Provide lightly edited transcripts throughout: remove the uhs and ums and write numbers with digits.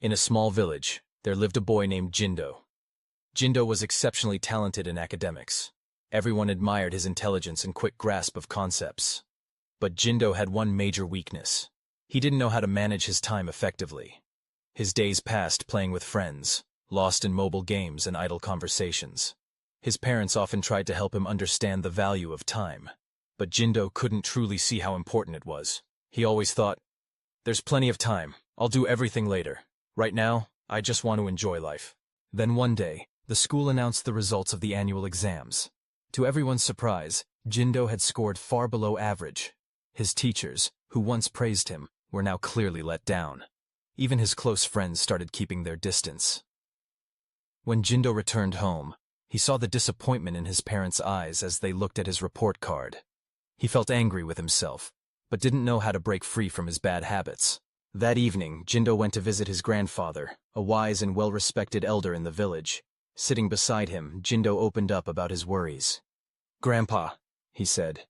In a small village, there lived a boy named Jindo. Jindo was exceptionally talented in academics. Everyone admired his intelligence and quick grasp of concepts. But Jindo had one major weakness. He didn't know how to manage his time effectively. His days passed playing with friends, lost in mobile games and idle conversations. His parents often tried to help him understand the value of time. But Jindo couldn't truly see how important it was. He always thought, "There's plenty of time. I'll do everything later. Right now, I just want to enjoy life." Then one day, the school announced the results of the annual exams. To everyone's surprise, Jindo had scored far below average. His teachers, who once praised him, were now clearly let down. Even his close friends started keeping their distance. When Jindo returned home, he saw the disappointment in his parents' eyes as they looked at his report card. He felt angry with himself, but didn't know how to break free from his bad habits. That evening, Jindo went to visit his grandfather, a wise and well-respected elder in the village. Sitting beside him, Jindo opened up about his worries. "Grandpa," he said,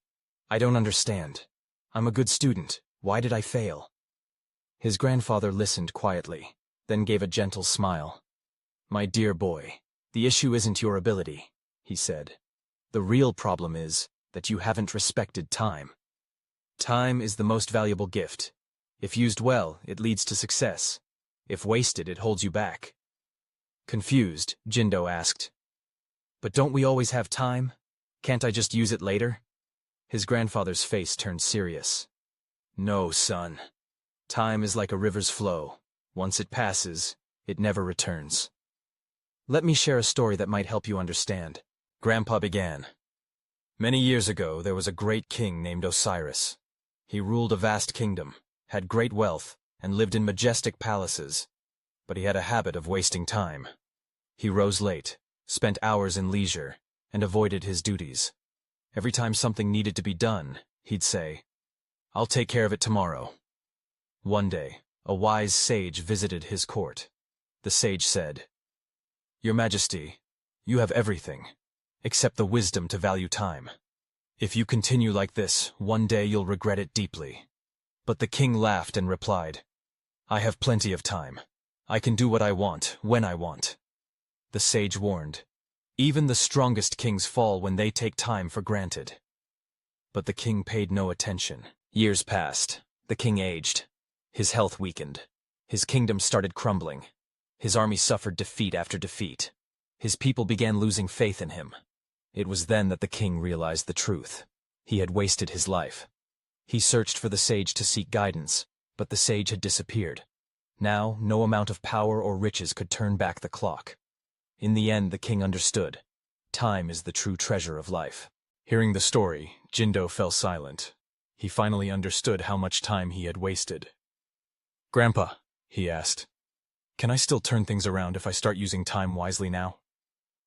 "I don't understand. I'm a good student. Why did I fail?" His grandfather listened quietly, then gave a gentle smile. "My dear boy, the issue isn't your ability," he said. "The real problem is that you haven't respected time. Time is the most valuable gift. If used well, it leads to success. If wasted, it holds you back." Confused, Jindo asked, "But don't we always have time? Can't I just use it later?" His grandfather's face turned serious. "No, son. Time is like a river's flow. Once it passes, it never returns." "Let me share a story that might help you understand," Grandpa began. "Many years ago, there was a great king named Osiris. He ruled a vast kingdom, had great wealth, and lived in majestic palaces. But he had a habit of wasting time. He rose late, spent hours in leisure, and avoided his duties. Every time something needed to be done, he'd say, 'I'll take care of it tomorrow.' One day, a wise sage visited his court. The sage said, 'Your Majesty, you have everything, except the wisdom to value time. If you continue like this, one day you'll regret it deeply.' But the king laughed and replied, 'I have plenty of time. I can do what I want, when I want.' The sage warned, 'Even the strongest kings fall when they take time for granted.' But the king paid no attention. Years passed. The king aged. His health weakened. His kingdom started crumbling. His army suffered defeat after defeat. His people began losing faith in him. It was then that the king realized the truth. He had wasted his life. He searched for the sage to seek guidance, but the sage had disappeared. Now, no amount of power or riches could turn back the clock. In the end, the king understood. Time is the true treasure of life. Hearing the story, Jindo fell silent. He finally understood how much time he had wasted. "Grandpa," he asked, "can I still turn things around if I start using time wisely now?"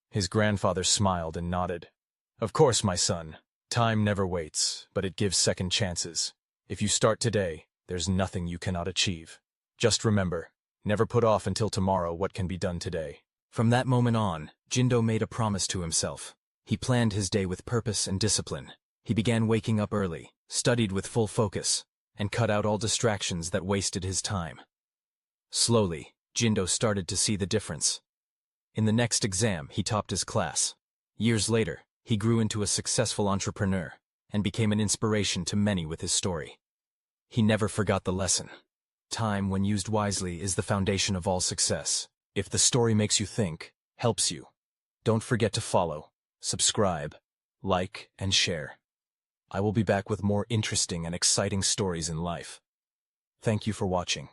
His grandfather smiled and nodded. "Of course, my son. Time never waits, but it gives second chances. If you start today, there's nothing you cannot achieve. Just remember, never put off until tomorrow what can be done today." From that moment on, Jindo made a promise to himself. He planned his day with purpose and discipline. He began waking up early, studied with full focus, and cut out all distractions that wasted his time. Slowly, Jindo started to see the difference. In the next exam, he topped his class. Years later, he grew into a successful entrepreneur and became an inspiration to many with his story. He never forgot the lesson. Time, when used wisely, is the foundation of all success. If the story makes you think, helps you, don't forget to follow, subscribe, like, and share. I will be back with more interesting and exciting stories in life. Thank you for watching.